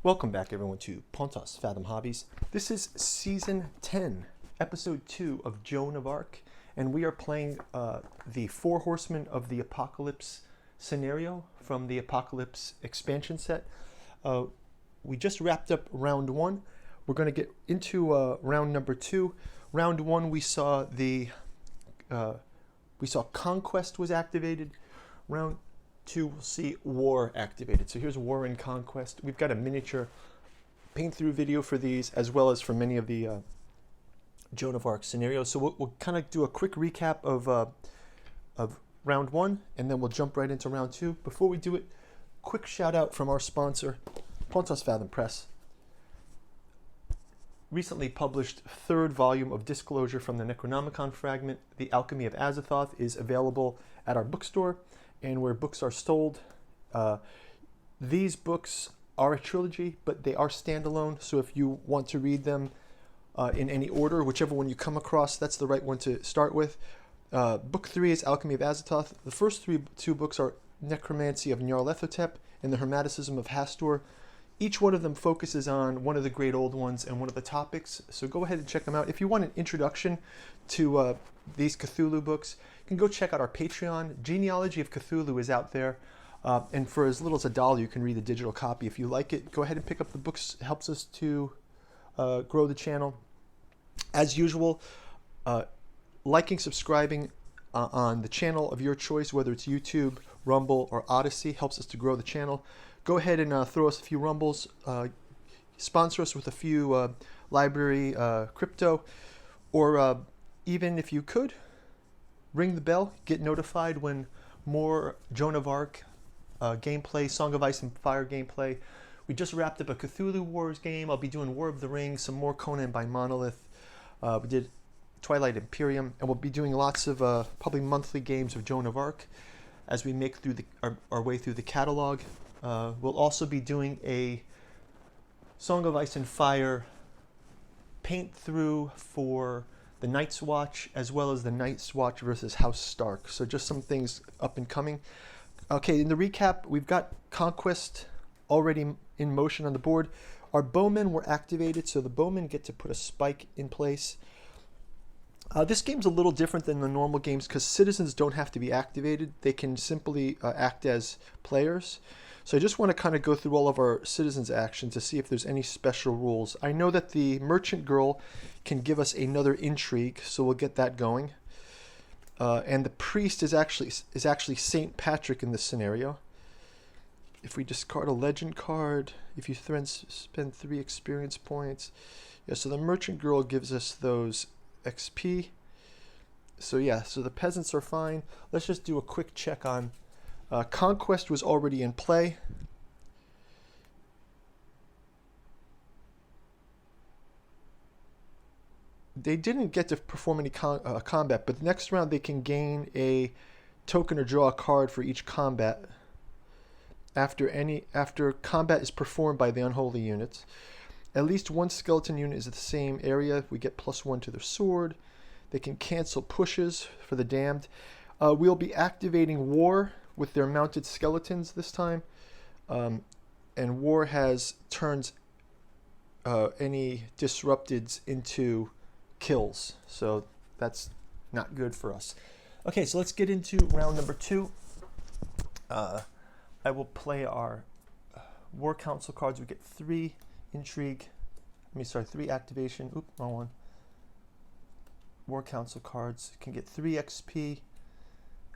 Welcome back, everyone, to Pontos Fathom Hobbies. This is Season 10, Episode 2 of Joan of Arc, and we are playing the Four Horsemen of the Apocalypse scenario from the Apocalypse expansion set. We just wrapped up Round 1. We're going to get into Round number 2. Round 1, we saw Conquest was activated. Round 2, we'll see War activated. So here's War and Conquest. We've got a miniature paint-through video for these, as well as for many of the Joan of Arc scenarios. So we'll kind of do a quick recap of Round 1, and then we'll jump right into Round 2. Before we do it, quick shout-out from our sponsor, Pontos Fathom Press. Recently published third volume of Disclosure from the Necronomicon Fragment, The Alchemy of Azathoth, is available at our bookstore and where books are sold. These books are a trilogy, but they are standalone, so if you want to read them in any order, whichever one you come across, that's the right one to start with. Book 3 is Alchemy of Azathoth. The first two books are Necromancy of Nyarlathotep and the Hermeticism of Hastur. Each one of them focuses on one of the great old ones and one of the topics, so go ahead and check them out. If you want an introduction to these Cthulhu books, you can go check out our Patreon. Genealogy of Cthulhu is out there, and for as little as $1, you can read the digital copy. If you like it, go ahead and pick up the books. It helps us to grow the channel. As usual, liking, subscribing on the channel of your choice, whether it's YouTube, Rumble, or Odyssey, helps us to grow the channel. Go ahead and throw us a few rumbles. Sponsor us with a few library crypto, or even if you could, ring the bell, get notified when more Joan of Arc gameplay, Song of Ice and Fire gameplay. We just wrapped up a Cthulhu Wars game. I'll be doing War of the Rings, some more Conan by Monolith. We did Twilight Imperium, and we'll be doing lots of probably monthly games of Joan of Arc as we make through our way through the catalog. We'll also be doing a Song of Ice and Fire paint through for the Night's Watch, as well as the Night's Watch versus House Stark. So just some things up and coming. Okay, in the recap, we've got Conquest already in motion on the board. Our bowmen were activated, so the bowmen get to put a spike in place. This game's a little different than the normal games because citizens don't have to be activated. They can simply act as players. So I just want to kind of go through all of our citizens' actions to see if there's any special rules. I know that the merchant girl can give us another intrigue, so we'll get that going. And the priest is actually Saint Patrick in this scenario. If we discard a legend card, if you spend 3 experience points. Yeah, so the merchant girl gives us those XP. So yeah, so the peasants are fine. Let's just do a quick check on Conquest was already in play. They didn't get to perform any combat, but the next round they can gain a token or draw a card for each combat after combat is performed by the unholy units. At least one skeleton unit is at the same area. We get +1 to their sword. They can cancel pushes for the damned. We'll be activating War with their mounted skeletons this time, and War turns any disrupteds into kills, so that's not good for us. Okay, so let's get into round number 2. I will play our War Council cards. We get 3 intrigue. 3 activation. Oop, wrong one. War Council cards can get 3 XP.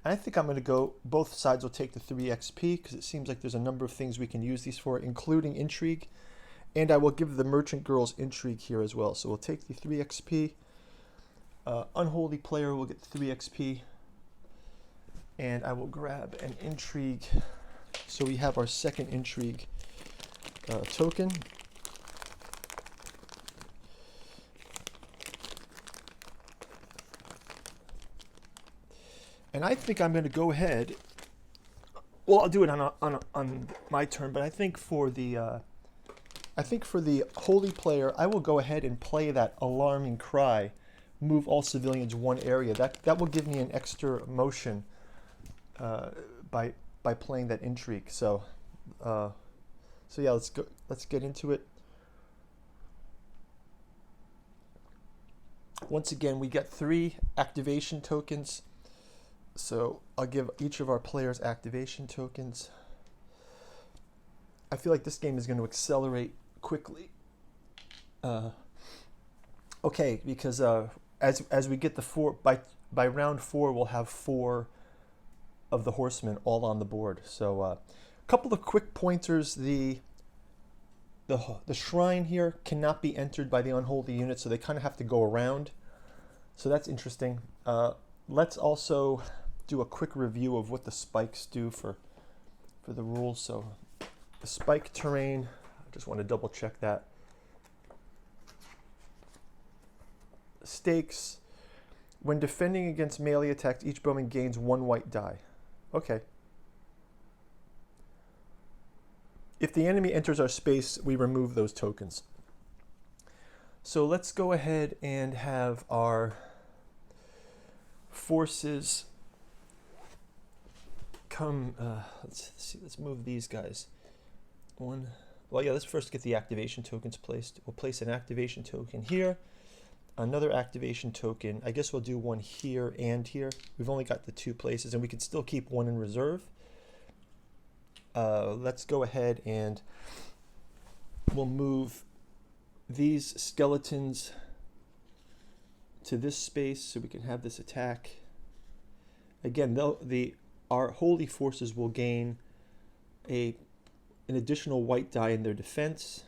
I think I'm going to go, both sides will take the 3 XP because it seems like there's a number of things we can use these for, including intrigue. And I will give the merchant girls intrigue here as well. So we'll take the 3 XP. Unholy player will get 3 XP. And I will grab an intrigue. So we have our second intrigue token. And I think I'm going to go ahead. Well, I'll do it on my turn, but I think for the holy player, I will go ahead and play that alarming cry, move all civilians 1 area. That will give me an extra motion by playing that intrigue. So So yeah, let's go. Let's get into it. Once again, we get 3 activation tokens. So I'll give each of our players activation tokens. I feel like this game is going to accelerate quickly. Okay, because as we get the 4 by round 4, we'll have 4 of the Horsemen all on the board. So a couple of quick pointers: the shrine here cannot be entered by the unholy unit, so they kind of have to go around. So that's interesting. Let's also do a quick review of what the spikes do for the rules. So the spike terrain, I just want to double check that. Stakes: when defending against melee attacks, each bowman gains 1 white die. Okay. If the enemy enters our space, we remove those tokens. So let's go ahead and have our forces come. Let's see. Let's move these guys. Well, yeah. Let's first get the activation tokens placed. We'll place an activation token here. Another activation token. I guess we'll do one here and here. We've only got the 2 places, and we can still keep 1 in reserve. Let's go ahead and we'll move these skeletons to this space so we can have this attack. Again, our holy forces will gain an additional white die in their defense.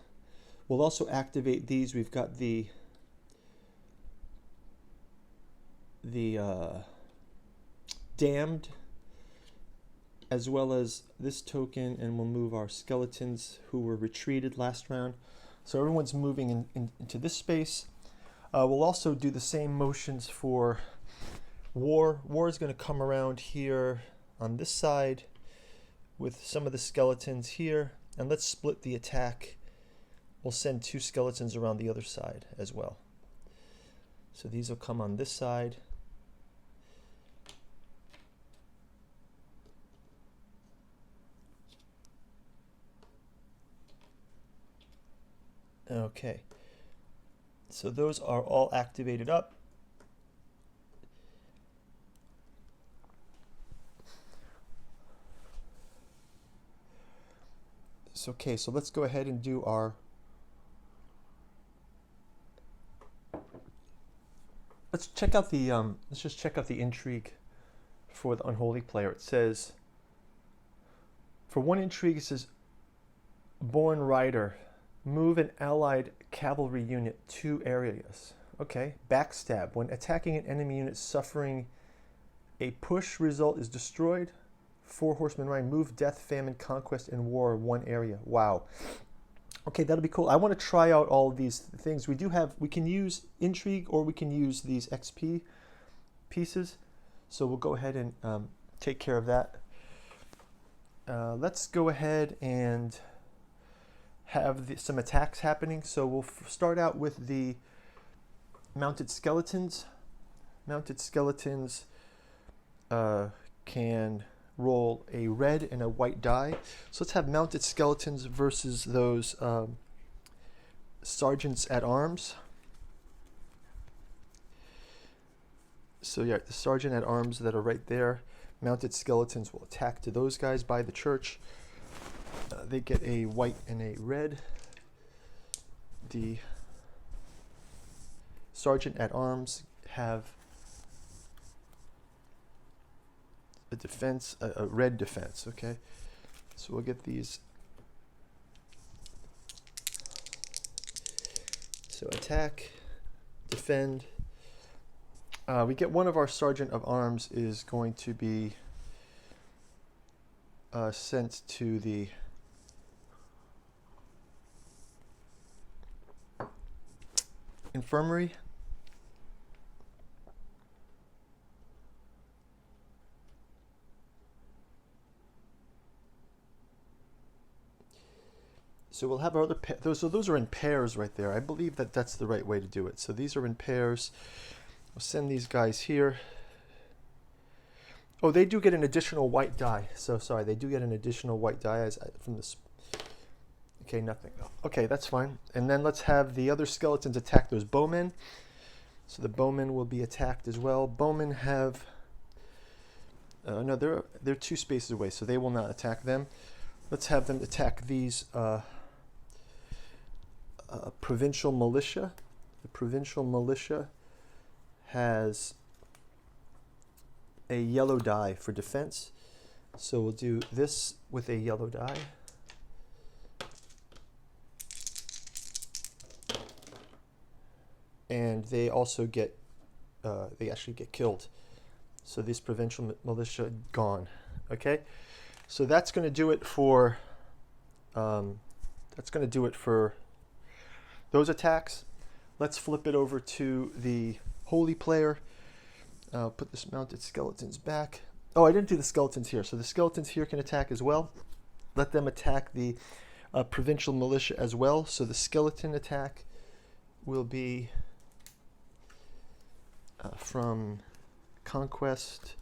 We'll also activate these. We've got the damned, as well as this token, and we'll move our skeletons who were retreated last round. So everyone's moving into this space. We'll also do the same motions for war. War is going to come around here on this side with some of the skeletons here, and let's split the attack. We'll send 2 skeletons around the other side as well. So these will come on this side. Okay, so those are all activated up. So, okay, so let's go ahead and do our... Let's check out the let's just check out the intrigue for the unholy player. It says, for 1 intrigue, it says, Born Rider, move an allied cavalry unit 2 areas. Okay. Backstab: when attacking an enemy unit suffering a push result is destroyed. 4 Horseman Ryan, move death, famine, conquest, and war 1 area. Wow. Okay, that'll be cool. I want to try out all of these things. We can use intrigue, or we can use these XP pieces. So we'll go ahead and take care of that. Let's go ahead and have some attacks happening. So we'll start out with the mounted skeletons. Mounted skeletons can roll a red and a white die. So let's have mounted skeletons versus those sergeants at arms. So yeah, the sergeant at arms that are right there. Mounted skeletons will attack to those guys by the church. They get a white and a red. The sergeant at arms have a defense, a red defense. Okay, so we'll get these. So attack, defend. We get one of our sergeant of arms is going to be sent to the infirmary. So we'll have our other those are in pairs right there. I believe that that's the right way to do it. So these are in pairs. We'll send these guys here. Oh, they do get an additional white die. So sorry, they do get an additional white die from this. Okay, nothing. Okay, that's fine. And then let's have the other skeletons attack those bowmen. So the bowmen will be attacked as well. Bowmen have... no, they're 2 spaces away, so they will not attack them. Let's have them attack these provincial militia. The provincial militia has a yellow die for defense. So we'll do this with a yellow die. And they also get, they actually get killed. So this provincial militia gone. Okay, so that's going to do it for, those attacks. Let's flip it over to the holy player. Put this mounted skeletons back. Oh, I didn't do the skeletons here. So the skeletons here can attack as well. Let them attack the provincial militia as well. So the skeleton attack will be from Conquest.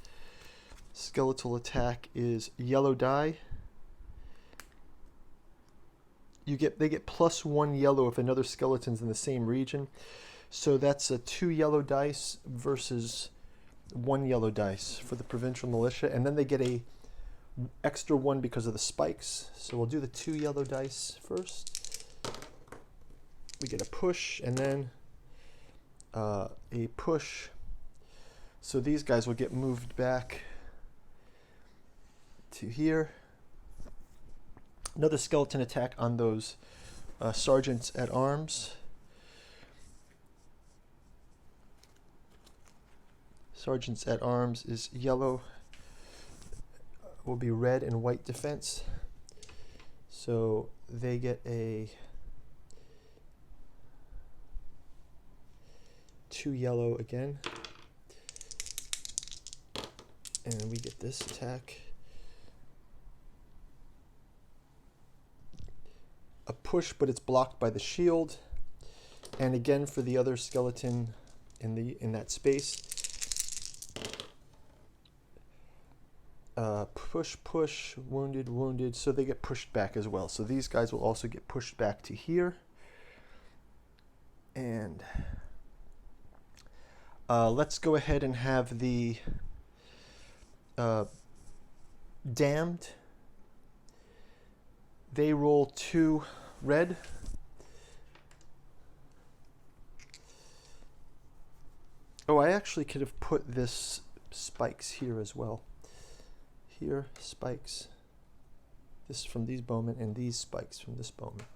Skeletal attack is yellow die. They get +1 yellow if another skeleton's in the same region. So that's a 2 yellow dice versus 1 yellow dice for the provincial militia, and then they get a extra 1 because of the spikes. So we'll do the 2 yellow dice first. We get a push and then a push. So these guys will get moved back to here. Another skeleton attack on those sergeants at arms. Sergeants at arms is yellow, will be red and white defense. So they get a 2 yellow again. And we get this attack. A push, but it's blocked by the shield. And again for the other skeleton in that space. Push, push, wounded, wounded. So they get pushed back as well. So these guys will also get pushed back to here. And let's go ahead and have the damned. They roll 2 red. Oh, I actually could have put this spikes here as well. Here, spikes. This from these bowmen and these spikes from this bowman.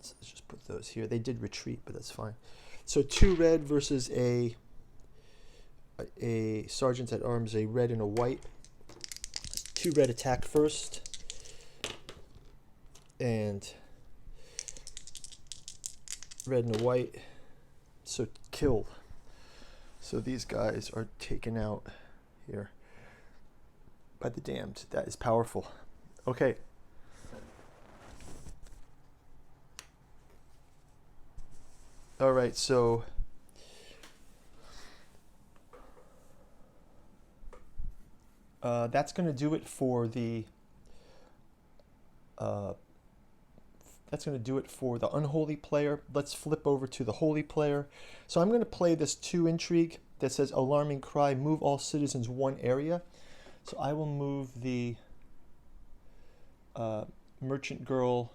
So let's just put those here. They did retreat, but that's fine. So 2 red versus a sergeant at arms, a red and a white. 2 red attack first. And red and a white. So killed. So these guys are taken out here by the damned. That is powerful. Okay. All right, so that's going to do it for the unholy player. Let's flip over to the holy player. So I'm going to play this 2 intrigue that says alarming cry, move all citizens 1 area. So I will move the merchant girl,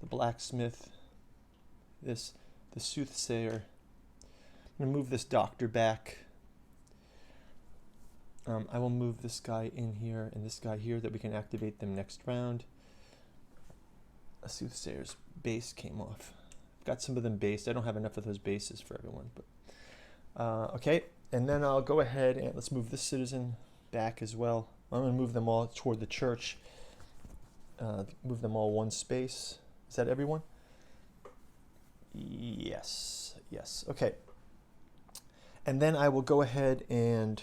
the blacksmith, the soothsayer. I'm going to move this doctor back. I will move this guy in here and this guy here that we can activate them next round. A soothsayer's base came off. I've got some of them based. I don't have enough of those bases for everyone, but okay. And then I'll go ahead and let's move this citizen back as well. I'm going to move them all toward the church. Move them all 1 space. Is that everyone? Yes. Yes. Okay. And then I will go ahead and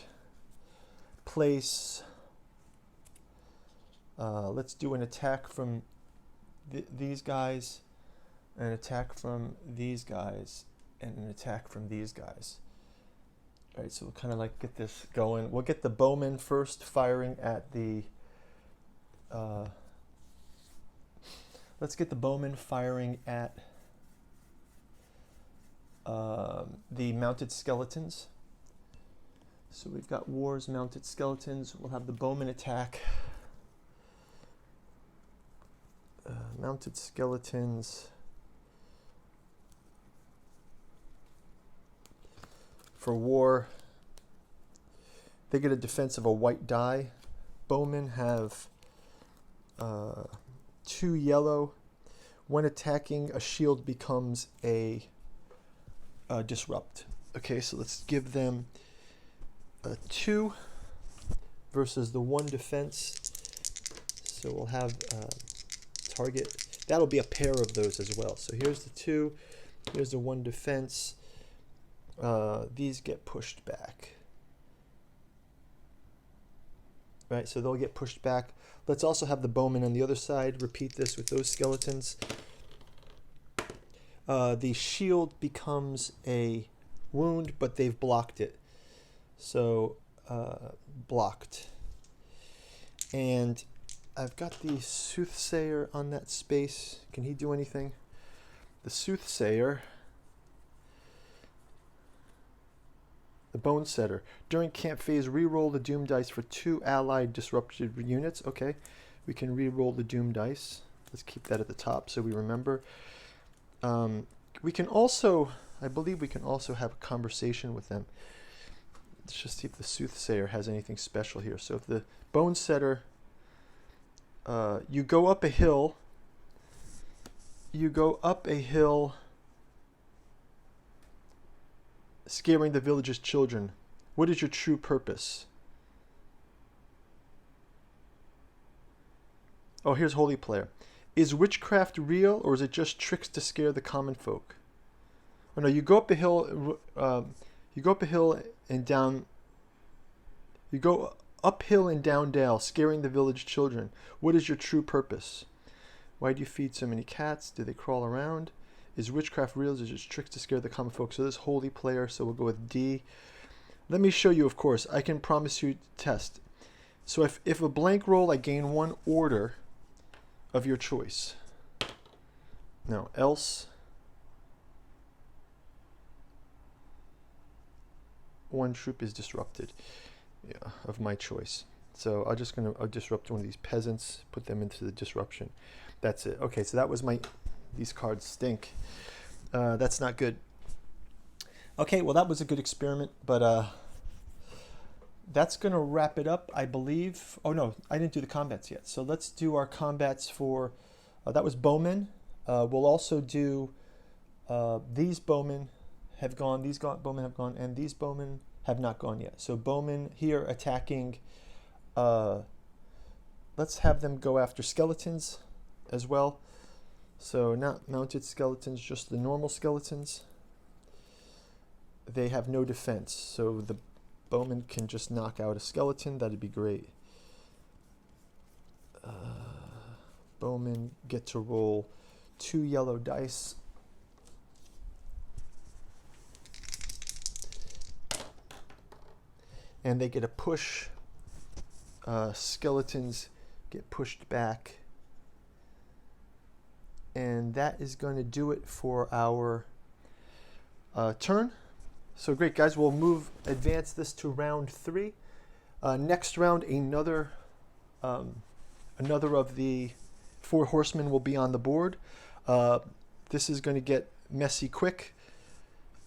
place. Let's do an attack from these guys, an attack from these guys, and an attack from these guys. All right, so we'll kind of like get this going. We'll get the bowman first firing at the Let's get the bowmen firing at the mounted skeletons. So we've got War's mounted skeletons. We'll have the bowmen attack. Mounted skeletons. For War, they get a defense of a white die. Bowmen have 2 yellow. When attacking, a shield becomes a disrupt. Okay, so let's give them a 2 versus the 1 defense. So we'll have target. That'll be a pair of those as well. So here's the 2. Here's the 1 defense. These get pushed back. Right, so they'll get pushed back. Let's also have the bowmen on the other side. Repeat this with those skeletons. The shield becomes a wound, but they've blocked it. So, blocked. And I've got the Soothsayer on that space. Can he do anything? The Soothsayer, the Bone Setter. During camp phase, re-roll the Doom dice for 2 allied disrupted units. Okay, we can re-roll the Doom dice. Let's keep that at the top so we remember. We can also, I believe we can also have a conversation with them. Let's just see if the Soothsayer has anything special here. So if the Bone Setter, you go up a hill, scaring the village's children. What is your true purpose? Oh, here's Holy Player. Is witchcraft real, or is it just tricks to scare the common folk? Oh no, you go up a hill. And down. You go uphill and down dale, scaring the village children. What is your true purpose? Why do you feed so many cats? Do they crawl around? Is witchcraft real? Is it just tricks to scare the common folk? So this Holy Player. So we'll go with D. Let me show you. Of course, I can promise you test. So if a blank roll, I gain 1 order of your choice. Now, else 1 troop is disrupted, yeah, of my choice. So I'll disrupt one of these peasants, put them into the disruption. That's it. Okay, so that was my. These cards stink. That's not good. Okay, well that was a good experiment, but that's gonna wrap it up, I believe. Oh no, I didn't do the combats yet. So let's do our combats for. That was bowmen. We'll also do. These bowmen have gone. These bowmen have gone, and these bowmen have not gone yet. So bowmen here attacking. Let's have them go after skeletons as well. So not mounted skeletons, just the normal skeletons. They have no defense, so the bowman can just knock out a skeleton. That'd be great. Bowmen get to roll 2 yellow dice. And they get a push. Skeletons get pushed back. And that is going to do it for our turn. So great, guys. We'll advance this to round 3. Next round, another of the 4 horsemen will be on the board. This is going to get messy quick.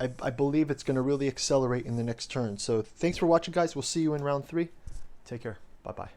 I believe it's going to really accelerate in the next turn. So thanks for watching, guys. We'll see you in round 3. Take care. Bye-bye.